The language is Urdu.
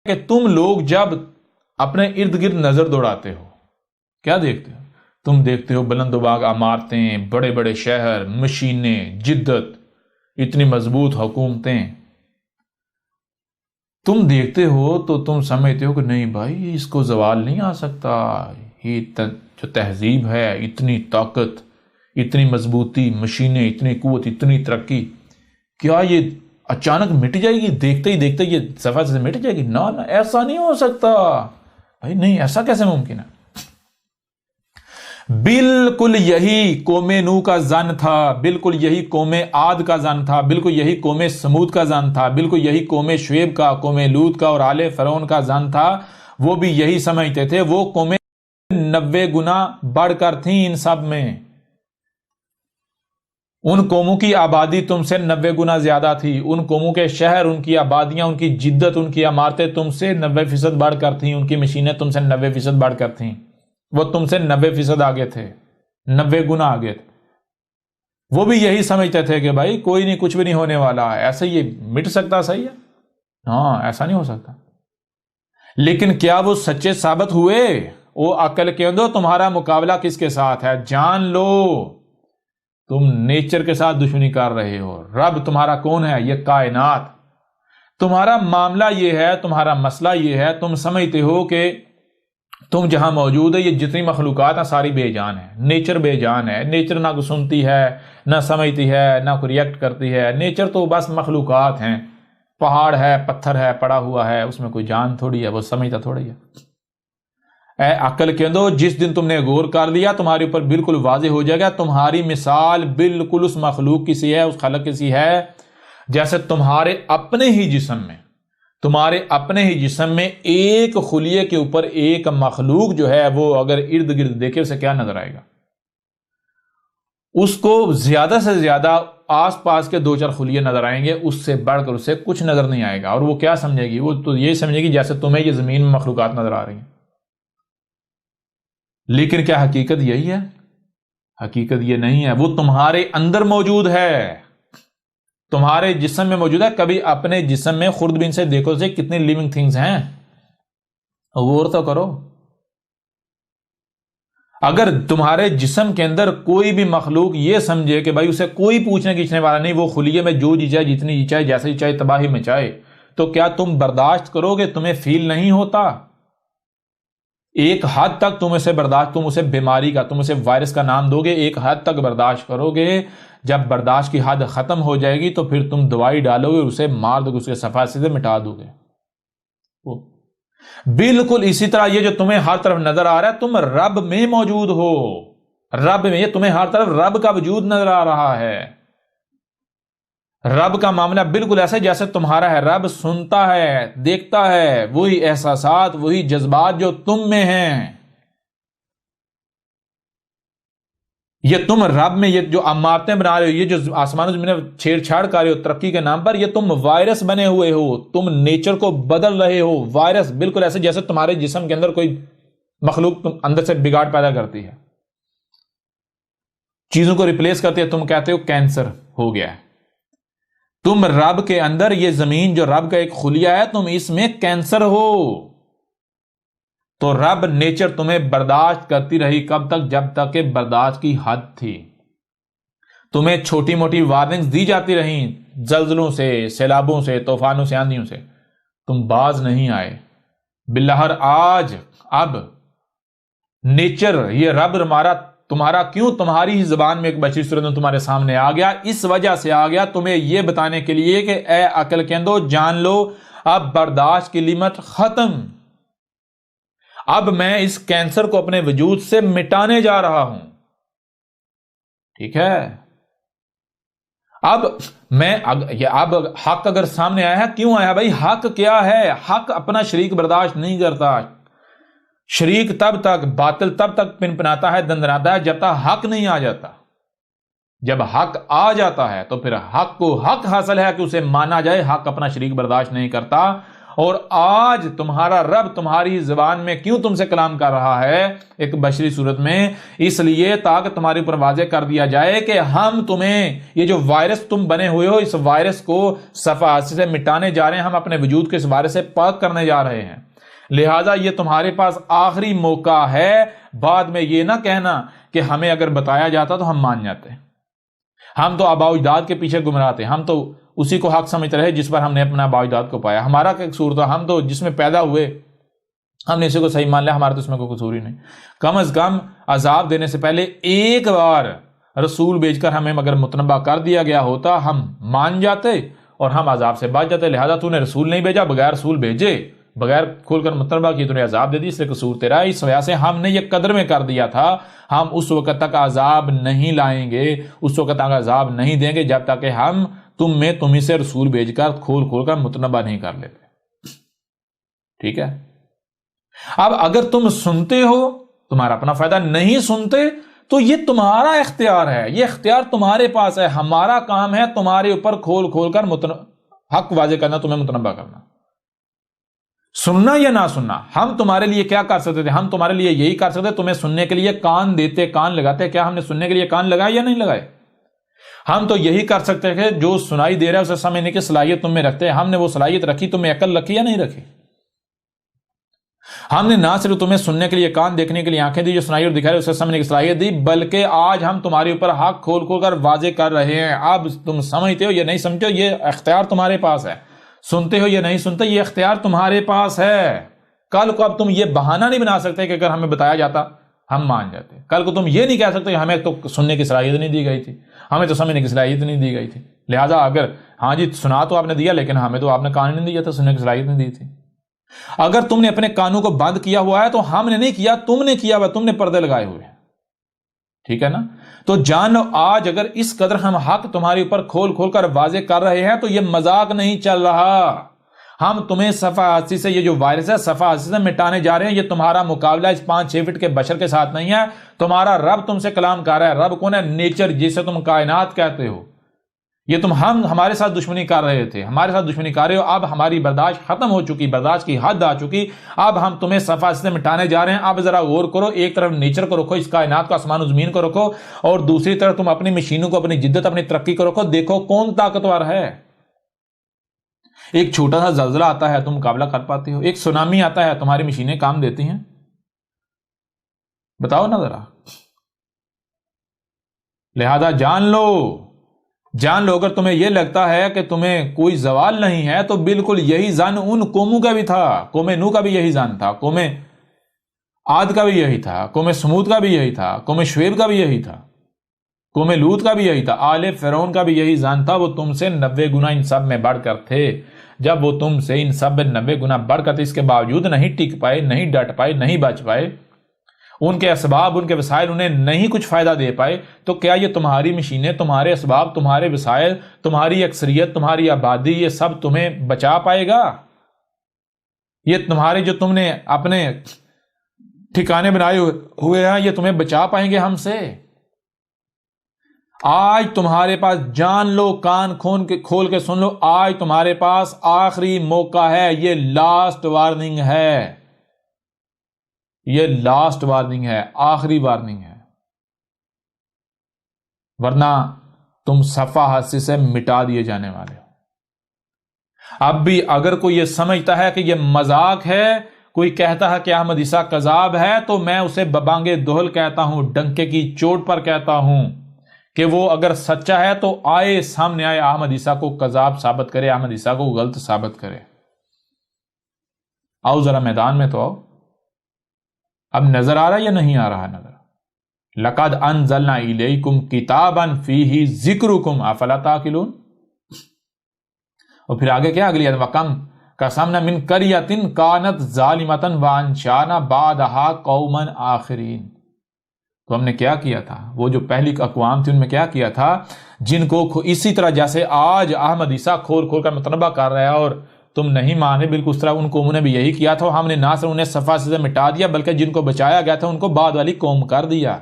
کہ تم لوگ جب اپنے ارد گرد نظر دوڑاتے ہو کیا دیکھتے ہو؟ تم دیکھتے ہو بلند و باغ عمارتیں، بڑے بڑے شہر، مشینیں، جدت، اتنی مضبوط حکومتیں تم دیکھتے ہو تو تم سمجھتے ہو کہ نہیں بھائی اس کو زوال نہیں آ سکتا، یہ جو تہذیب ہے، اتنی طاقت، اتنی مضبوطی، مشینیں، اتنی قوت، اتنی ترقی، کیا یہ اچانک مٹ جائے گی؟ دیکھتے ہی دیکھتے یہ صفحہ سے مٹ جائے گی؟ نہ ایسا نہیں ہو سکتا بھائی، نہیں ایسا کیسے ممکن ہے؟ بالکل یہی قوم نوح کا زن تھا، بالکل یہی قوم عاد کا زن تھا، بالکل یہی قوم سمود کا زن تھا، بالکل یہی قوم شعیب کا، قوم لوط کا اور آل فرعون کا زن تھا۔ وہ بھی یہی سمجھتے تھے، وہ قومیں 90 گنا بڑھ کر تھیں ان سب میں، ان قوموں کی آبادی تم سے 90 گنا زیادہ تھی، ان قوموں کے شہر، ان کی آبادیاں، ان کی جدت، ان کی عمارتیں تم سے 90% بڑھ کر تھیں، ان کی مشینیں تم سے 90% بڑھ کر تھیں، وہ تم سے 90% آگے تھے، 90 گنا آگے تھے۔ وہ بھی یہی سمجھتے تھے کہ بھائی کوئی نہیں، کچھ بھی نہیں ہونے والا ہے، ایسے یہ مٹ سکتا، صحیح ہے، ہاں ایسا نہیں ہو سکتا۔ لیکن کیا وہ سچے ثابت ہوئے؟ وہ عقل کے اندر تمہارا مقابلہ کس کے ساتھ ہے؟ جان لو تم نیچر کے ساتھ دشمنی کر رہے ہو۔ رب تمہارا کون ہے؟ یہ کائنات۔ تمہارا معاملہ یہ ہے، تمہارا مسئلہ یہ ہے، تم سمجھتے ہو کہ تم جہاں موجود ہے یہ جتنی مخلوقات ہیں ساری بے جان ہے، نیچر بے جان ہے، نیچر نہ کوئی سنتی ہے، نہ سمجھتی ہے، نہ کوئی ریئیکٹ کرتی ہے، نیچر تو بس مخلوقات ہیں، پہاڑ ہے، پتھر ہے، پڑا ہوا ہے، اس میں کوئی جان تھوڑی ہے، وہ سمجھتا تھوڑی ہے۔ اے عقل کے اندر جس دن تم نے غور کر لیا تمہارے اوپر بالکل واضح ہو جائے گا، تمہاری مثال بالکل اس مخلوق کی سی ہے، اس خلق کی سی ہے، جیسے تمہارے اپنے ہی جسم میں، تمہارے اپنے ہی جسم میں ایک خلیے کے اوپر ایک مخلوق جو ہے وہ اگر ارد گرد دیکھے اسے کیا نظر آئے گا؟ اس کو زیادہ سے زیادہ آس پاس کے 2-4 خلیے نظر آئیں گے، اس سے بڑھ کر اسے کچھ نظر نہیں آئے گا۔ اور وہ کیا سمجھے گی؟ وہ تو یہ سمجھے گی جیسے تمہیں یہ زمین میں مخلوقات نظر آ رہی ہیں۔ لیکن کیا حقیقت یہی ہے؟ حقیقت یہ نہیں ہے، وہ تمہارے اندر موجود ہے، تمہارے جسم میں موجود ہے۔ کبھی اپنے جسم میں خوردبین سے دیکھو سے کتنی لیونگ تھنگز ہیں، غور تو کرو۔ اگر تمہارے جسم کے اندر کوئی بھی مخلوق یہ سمجھے کہ بھائی اسے کوئی پوچھنے کھینچنے والا نہیں، وہ خلیے میں جو جی چاہے، جتنی جی چاہے، جیسے جی چاہے تباہی میں چاہے، تو کیا تم برداشت کرو گے؟ تمہیں فیل نہیں ہوتا؟ ایک حد تک تم اسے برداشت، تم اسے بیماری کا، تم اسے وائرس کا نام دو گے، ایک حد تک برداشت کرو گے۔ جب برداشت کی حد ختم ہو جائے گی تو پھر تم دوائی ڈالو گے اور اسے مار دو گے، اس کے صفحے سے مٹا دو گے۔ بالکل اسی طرح یہ جو تمہیں ہر طرف نظر آ رہا ہے، تم رب میں موجود ہو، رب میں، یہ تمہیں ہر طرف رب کا وجود نظر آ رہا ہے۔ رب کا معاملہ بالکل ایسا جیسے تمہارا ہے، رب سنتا ہے، دیکھتا ہے، وہی احساسات، وہی جذبات جو تم میں ہیں۔ یہ تم رب میں یہ جو عمارتیں بنا رہے ہو، یہ جو آسمانوں میں چھیڑ چھاڑ کر رہے ہو ترقی کے نام پر، یہ تم وائرس بنے ہوئے ہو، تم نیچر کو بدل رہے ہو۔ وائرس بالکل ایسے جیسے تمہارے جسم کے اندر کوئی مخلوق تم اندر سے بگاڑ پیدا کرتی ہے، چیزوں کو ریپلیس کرتی ہے، تم کہتے ہو کینسر ہو گیا ہے۔ تم رب کے اندر، یہ زمین جو رب کا ایک خلیہ ہے، تم اس میں کینسر ہو۔ تو رب نیچر تمہیں برداشت کرتی رہی کب تک؟ جب تک کہ برداشت کی حد تھی۔ تمہیں چھوٹی موٹی وارننگز دی جاتی رہیں، زلزلوں سے، سیلابوں سے، طوفانوں سے، آندھیوں سے، تم باز نہیں آئے۔ باللہر آج اب نیچر، یہ رب ہمارا تمہارا کیوں تمہاری ہی زبان میں ایک بچی صورت میں تمہارے سامنے آ گیا؟ اس وجہ سے آ گیا تمہیں یہ بتانے کے لیے کہ اے عقل کے اندو جان لو، اب برداشت کی لیمٹ ختم۔ اب میں اس کینسر کو اپنے وجود سے مٹانے جا رہا ہوں، ٹھیک ہے؟ اب حق اگر سامنے آیا ہے، کیوں آیا بھائی؟ حق کیا ہے؟ حق اپنا شریک برداشت نہیں کرتا۔ شریک تب تک، باطل تب تک پنپناتا ہے، دندناتا ہے جب تک حق نہیں آ جاتا۔ جب حق آ جاتا ہے تو پھر حق کو حق حاصل ہے کہ اسے مانا جائے۔ حق اپنا شریک برداشت نہیں کرتا، اور آج تمہارا رب تمہاری زبان میں کیوں تم سے کلام کر رہا ہے ایک بشری صورت میں؟ اس لیے تاکہ تمہارے اوپر واضح کر دیا جائے کہ ہم تمہیں یہ جو وائرس تم بنے ہوئے ہو اس وائرس کو صفحہ سے مٹانے جا رہے ہیں، ہم اپنے وجود کو اس وائرس سے پاک کرنے جا رہے ہیں، لہٰذا یہ تمہارے پاس آخری موقع ہے۔ بعد میں یہ نہ کہنا کہ ہمیں اگر بتایا جاتا تو ہم مان جاتے، ہم تو آباء و اجداد کے پیچھے گمراہ تھے، ہم تو اسی کو حق سمجھتے رہے جس پر ہم نے اپنا آباء و اجداد کو پایا، ہمارا کیا قصور تھا؟ ہم تو جس میں پیدا ہوئے ہم نے اسی کو صحیح مان لیا، ہمارا تو اس میں کوئی قصور ہی نہیں۔ کم از کم عذاب دینے سے پہلے ایک بار رسول بھیج کر ہمیں مگر متنبہ کر دیا گیا ہوتا، ہم مان جاتے اور ہم عذاب سے بچ جاتے۔ لہذا تو نے رسول نہیں بھیجا، بغیر رسول بھیجے، بغیر کھول کر متنبہ کی تو نے عذاب دے دی، اس لیے قصور تیرا ہے۔ اس وجہ سے ہم نے یہ قدر میں کر دیا تھا، ہم اس وقت تک عذاب نہیں لائیں گے، اس وقت تک عذاب نہیں دیں گے جب تک کہ ہم تمہیں سے رسول بھیج کر کھول کر متنبہ نہیں کر لیتے، ٹھیک ہے؟ اب اگر تم سنتے ہو تمہارا اپنا فائدہ، نہیں سنتے تو یہ تمہارا اختیار ہے، یہ اختیار تمہارے پاس ہے، ہمارا کام ہے تمہارے اوپر کھول کر حق واضح کرنا، تمہیں متنبہ کرنا، سننا یا نہ سننا۔ ہم تمہارے لیے کیا کر سکتے تھے؟ ہم تمہارے لیے یہی کر سکتے، تمہیں سننے کے لیے کان دیتے، کان لگاتے۔ کیا ہم نے سننے کے لیے کان لگائے یا نہیں لگائے؟ ہم تو یہی کر سکتے کہ جو سنائی دے رہا ہے اسے سمجھنے کی صلاحیت تم میں رکھتے ہیں، ہم نے وہ صلاحیت رکھی، تمہیں عقل رکھی یا نہیں رکھی؟ ہم نے نہ صرف تمہیں سننے کے لیے کان، دیکھنے کے لیے آنکھیں دی، جو سنائی اور دکھائی اسے سمجھنے کی صلاحیت دی، بلکہ آج ہم تمہارے اوپر حق کھول کر واضح کر رہے ہیں۔ اب تم سمجھتے ہو یا نہیں سمجھتے ہو، یہ اختیار تمہارے پاس ہے، سنتے ہو یا نہیں سنتے، یہ اختیار تمہارے پاس ہے۔ کل کو اب تم یہ بہانہ نہیں بنا سکتے کہ اگر ہمیں بتایا جاتا ہم مان جاتے، کل کو تم یہ نہیں کہہ سکتے کہ ہمیں تو سننے کی صلاحیت نہیں دی گئی تھی، ہمیں تو سمجھنے کی صلاحیت نہیں دی گئی تھی، لہٰذا اگر ہاں جی سنا تو آپ نے دیا لیکن ہمیں تو آپ نے کان نہیں دیا تھا، سننے کی صلاحیت نہیں دی تھی۔ اگر تم نے اپنے کانوں کو بند کیا ہوا ہے تو ہم نے نہیں کیا، تم نے کیا ہوا، تم نے پردے لگائے ہوئے ہیں، ٹھیک ہے نا؟ تو جان لو آج اگر اس قدر ہم حق تمہارے اوپر کھول کر واضح کر رہے ہیں تو یہ مذاق نہیں چل رہا، ہم تمہیں صفحہ 80 سے یہ جو وائرس ہے صفحہ 80 سے مٹانے جا رہے ہیں۔ یہ تمہارا مقابلہ اس 5-6 فٹ کے بشر کے ساتھ نہیں ہے، تمہارا رب تم سے کلام کر رہا ہے۔ رب کون ہے؟ نیچر، جسے تم کائنات کہتے ہو۔ یہ تم ہمارے ساتھ دشمنی کر رہے تھے، ہمارے ساتھ دشمنی کر رہے ہو، اب ہماری برداشت ختم ہو چکی، برداشت کی حد آ چکی، اب ہم تمہیں صفحہ سے مٹانے جا رہے ہیں۔ اب ذرا غور کرو، ایک طرف نیچر کو رکھو، اس کائنات کو، آسمان و زمین کو رکھو، اور دوسری طرف تم اپنی مشینوں کو، اپنی جدت، اپنی ترقی کو رکھو، دیکھو کون طاقتور ہے۔ ایک چھوٹا سا زلزلہ آتا ہے تم مقابلہ کر پاتے ہو، ایک سونامی آتا ہے تمہاری مشینیں کام دیتی ہیں؟ بتاؤ نا ذرا۔ لہذا جان لو اگر تمہیں یہ لگتا ہے کہ تمہیں کوئی زوال نہیں ہے تو بالکل یہی ظن ان قوموں کا بھی تھا، قوم نوح کا بھی یہی ظن تھا، قوم عاد کا بھی یہی تھا، قوم سمود کا بھی یہی تھا، قوم شعیب کا بھی یہی تھا، قوم لوط کا بھی یہی تھا، آل فرعون کا بھی یہی ظن تھا۔ وہ تم سے 90 گنا ان سب میں بڑھ کر تھے، جب وہ تم سے ان سب میں 90 گنا بڑھ کر تھے، اس کے باوجود نہیں ٹک پائے، نہیں ڈٹ پائے، نہیں بچ پائے، ان کے اسباب، ان کے وسائل انہیں نہیں کچھ فائدہ دے پائے، تو کیا یہ تمہاری مشینیں، تمہارے اسباب، تمہارے وسائل، تمہاری اکثریت، تمہاری آبادی، یہ سب تمہیں بچا پائے گا؟ یہ تمہارے جو تم نے اپنے ٹھکانے بنائے ہوئے ہیں یہ تمہیں بچا پائیں گے ہم سے؟ آج تمہارے پاس، جان لو، کان کھول کے سن لو، آج تمہارے پاس آخری موقع ہے، یہ لاسٹ وارننگ ہے، یہ لاسٹ وارننگ ہے، آخری وارننگ ہے، ورنہ تم صفحہ 80 سے مٹا دیے جانے والے ہو۔ اب بھی اگر کوئی یہ سمجھتا ہے کہ یہ مذاق ہے، کوئی کہتا ہے کہ احمد عیسیٰ کذاب ہے، تو میں اسے ببانگ دہل کہتا ہوں، ڈنکے کی چوٹ پر کہتا ہوں کہ وہ اگر سچا ہے تو آئے، سامنے آئے، احمد عیسیٰ کو کذاب ثابت کرے، احمد عیسیٰ کو غلط ثابت کرے۔ آؤ ذرا میدان میں تو آؤ۔ اب نظر آ رہا یا نہیں آ رہا نظر؟ لَقَدْ أَنزَلْنَا إِلَيْكُمْ كِتَابًا فِيهِ ذِكْرُكُمْ أَفَلَا تَعْقِلُونَ۔ اور پھر آگے کیا؟ اگلی آیت، وَكَمْ قَسَمْنَا مِنْ قَرْيَةٍ كَانَتْ ظَالِمَةً وَأَنشَأْنَا بَعْدَهَا قَوْمًا آخَرِينَ۔ تو ہم نے کیا کیا تھا؟ وہ جو پہلی اقوام تھی ان میں کیا کیا تھا؟ جن کو اسی طرح جیسے آج احمد عیسیٰ کھول کر متنبہ کر رہا ہے اور تم نہیں مانے، بالکل اس طرح ان قوموں نے بھی یہی کیا تھا۔ ہم نے نہ صرف انہیں صفحہ سے مٹا دیا بلکہ جن کو بچایا گیا تھا ان کو بعد والی قوم کر دیا۔